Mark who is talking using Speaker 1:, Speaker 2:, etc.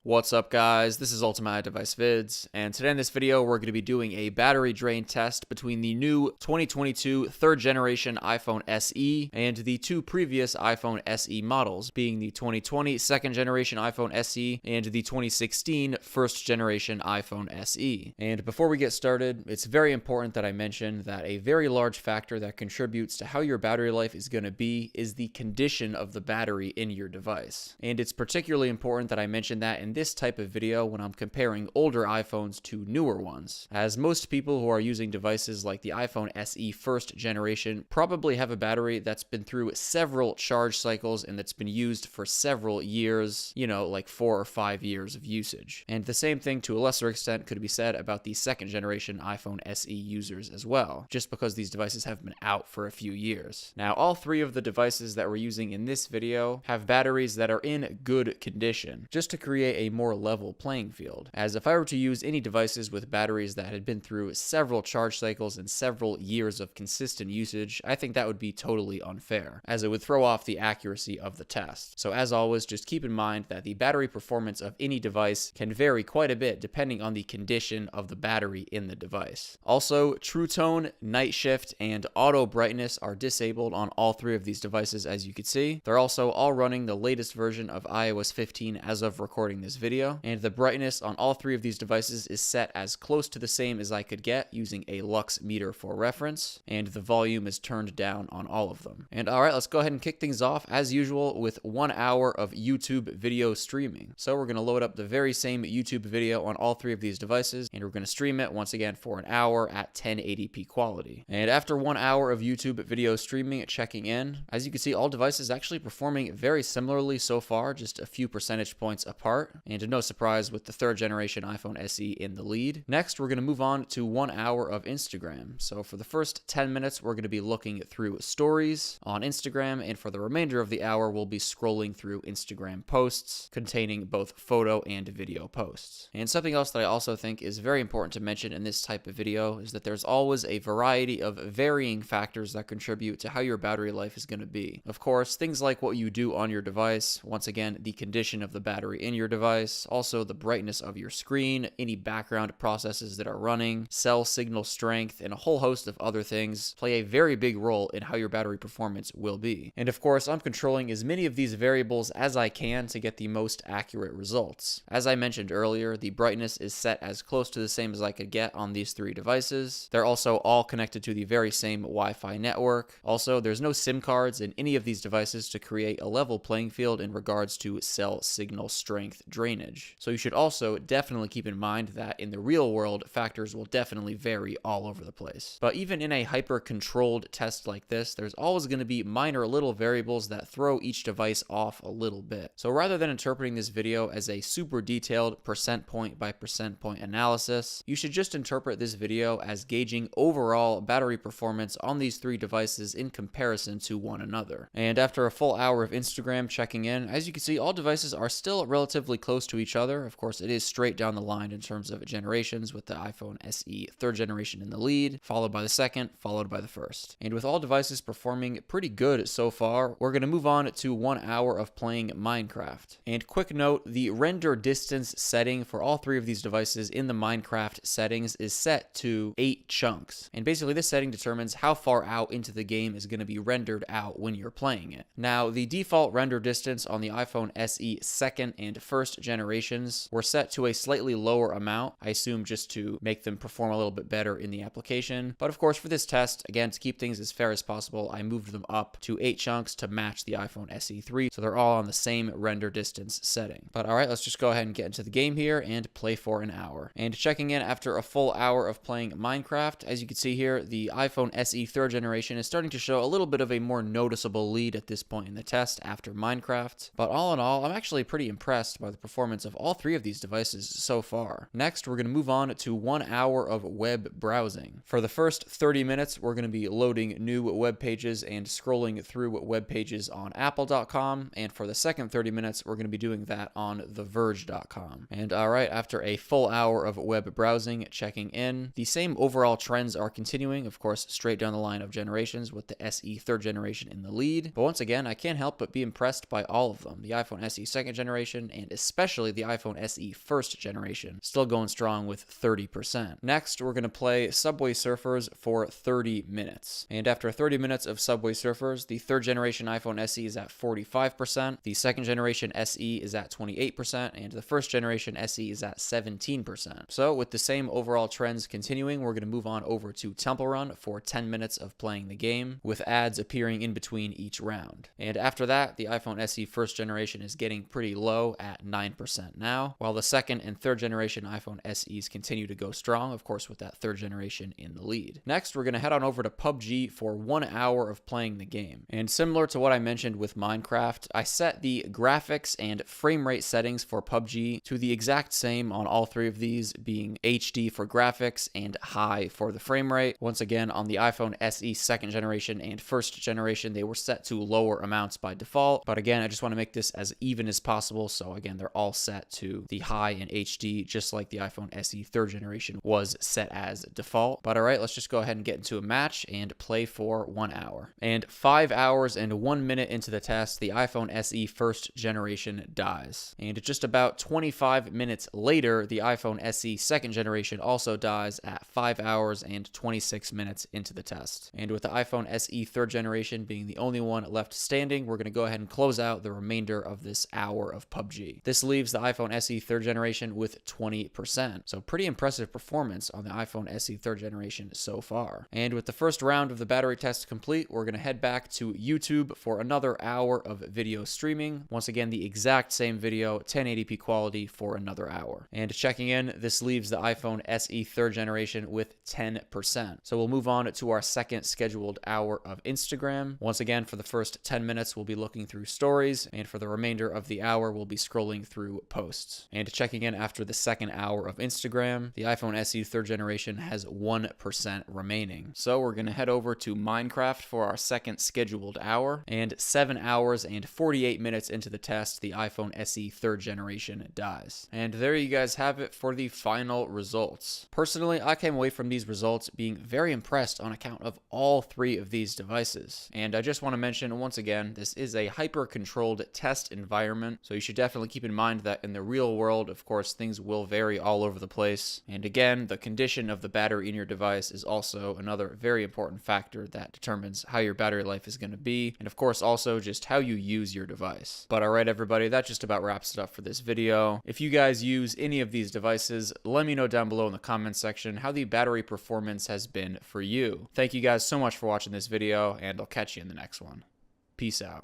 Speaker 1: What's up guys, this is Ultimate Device Vids, and today in this video we're going to be doing a battery drain test between the new 2022 third generation iPhone SE and the two previous iPhone SE models, being the 2020 second generation iPhone SE and the 2016 first generation iPhone SE. And before we get started, it's very important that I mention that a very large factor that contributes to how your battery life is going to be is the condition of the battery in your device. And it's particularly important that I mention that in this type of video when I'm comparing older iPhones to newer ones, as most people who are using devices like the iPhone SE first generation probably have a battery that's been through several charge cycles and that's been used for several years, like 4 or 5 years of usage. And the same thing to a lesser extent could be said about the second generation iPhone SE users as well, just because these devices have been out for a few years. Now, all three of the devices that we're using in this video have batteries that are in good condition, just to create a more level playing field. As if I were to use any devices with batteries that had been through several charge cycles and several years of consistent usage, I think that would be totally unfair, as it would throw off the accuracy of the test. So as always, just keep in mind that the battery performance of any device can vary quite a bit depending on the condition of the battery in the device. Also, True Tone, Night Shift, and Auto Brightness are disabled on all three of these devices, as you can see. They're also all running the latest version of iOS 15 as of recording this video, and the brightness on all three of these devices is set as close to the same as I could get using a lux meter for reference, and the volume is turned down on all of them. And alright, let's go ahead and kick things off as usual with 1 hour of YouTube video streaming. So we're going to load up the very same YouTube video on all three of these devices, and we're going to stream it once again for an hour at 1080p quality. And after 1 hour of YouTube video streaming, checking in, as you can see, all devices actually performing very similarly so far, just a few percentage points apart, and no surprise with the third generation iPhone SE in the lead. Next, we're going to move on to 1 hour of Instagram. So for the first 10 minutes, we're going to be looking through stories on Instagram, and for the remainder of the hour, we'll be scrolling through Instagram posts containing both photo and video posts. And something else that I also think is very important to mention in this type of video is that there's always a variety of varying factors that contribute to how your battery life is going to be. Of course, things like what you do on your device, once again, the condition of the battery in your device, also the brightness of your screen, any background processes that are running, cell signal strength, and a whole host of other things play a very big role in how your battery performance will be. And of course, I'm controlling as many of these variables as I can to get the most accurate results. As I mentioned earlier, the brightness is set as close to the same as I could get on these three devices. They're also all connected to the very same Wi-Fi network. Also, there's no SIM cards in any of these devices to create a level playing field in regards to cell signal strength drainage. So you should also definitely keep in mind that in the real world, factors will definitely vary all over the place. But even in a hyper-controlled test like this, there's always going to be minor little variables that throw each device off a little bit. So rather than interpreting this video as a super detailed percent point by percent point analysis, you should just interpret this video as gauging overall battery performance on these three devices in comparison to one another. And after a full hour of Instagram checking in, as you can see, all devices are still relatively close to each other. Of course, it is straight down the line in terms of generations, with the iPhone SE third generation in the lead, followed by the second, followed by the first. And with all devices performing pretty good so far, we're going to move on to 1 hour of playing Minecraft. And quick note, the render distance setting for all three of these devices in the Minecraft settings is set to 8 chunks. And basically this setting determines how far out into the game is going to be rendered out when you're playing it. Now, the default render distance on the iPhone SE second and first generations were set to a slightly lower amount, I assume just to make them perform a little bit better in the application. But of course, for this test, again, to keep things as fair as possible, I moved them up to 8 chunks to match the iPhone SE 3, so they're all on the same render distance setting. But alright, let's just go ahead and get into the game here and play for an hour. And checking in after a full hour of playing Minecraft, as you can see here, the iPhone SE third generation is starting to show a little bit of a more noticeable lead at this point in the test after Minecraft. But all in all, I'm actually pretty impressed by the performance of all three of these devices so far. Next, we're going to move on to 1 hour of web browsing. For the first 30 minutes, we're going to be loading new web pages and scrolling through web pages on apple.com, and for the second 30 minutes, we're going to be doing that on theverge.com. And alright, after a full hour of web browsing, checking in, the same overall trends are continuing, of course, straight down the line of generations, with the SE third generation in the lead. But once again, I can't help but be impressed by all of them. The iPhone SE second generation, and especially especially the iPhone SE first generation, still going strong with 30%. Next, we're going to play Subway Surfers for 30 minutes. And after 30 minutes of Subway Surfers, the third generation iPhone SE is at 45%, the second generation SE is at 28%, and the first generation SE is at 17%. So with the same overall trends continuing, we're going to move on over to Temple Run for 10 minutes of playing the game, with ads appearing in between each round. And after that, the iPhone SE first generation is getting pretty low at 9% now, while the second and third generation iPhone SEs continue to go strong, of course with that third generation in the lead. Next, we're going to head on over to PUBG for 1 hour of playing the game. And similar to what I mentioned with Minecraft, I set the graphics and frame rate settings for PUBG to the exact same on all three of these, being HD for graphics and high for the frame rate. Once again, on the iPhone SE second generation and first generation, they were set to lower amounts by default. But again, I just want to make this as even as possible. So again, they're all set to the high and HD, just like the iPhone SE third generation was set as default. But all right, let's just go ahead and get into a match and play for 1 hour. And 5 hours and 1 minute into the test, the iPhone SE first generation dies. And just about 25 minutes later, the iPhone SE second generation also dies at 5 hours and 26 minutes into the test. And with the iPhone SE third generation being the only one left standing, we're going to go ahead and close out the remainder of this hour of PUBG. This leaves the iPhone SE third generation with 20%. So pretty impressive performance on the iPhone SE third generation so far. And with the first round of the battery test complete, we're going to head back to YouTube for another hour of video streaming. Once again, the exact same video, 1080p quality for another hour. And checking in, this leaves the iPhone SE third generation with 10%. So we'll move on to our second scheduled hour of Instagram. Once again, for the first 10 minutes, we'll be looking through stories, and for the remainder of the hour, we'll be scrolling through posts. And checking in after the second hour of Instagram, the iPhone SE third generation has 1% remaining. So we're going to head over to Minecraft for our second scheduled hour, and 7 hours and 48 minutes into the test, the iPhone SE third generation dies. And there you guys have it for the final results. Personally, I came away from these results being very impressed on account of all three of these devices. And I just want to mention once again, this is a hyper-controlled test environment, so you should definitely keep in mind that in the real world, of course, things will vary all over the place. And again, the condition of the battery in your device is also another very important factor that determines how your battery life is going to be, and of course also just how you use your device. But alright everybody, that just about wraps it up for this video. If you guys use any of these devices, let me know down below in the comments section how the battery performance has been for you. Thank you guys so much for watching this video, and I'll catch you in the next one. Peace out.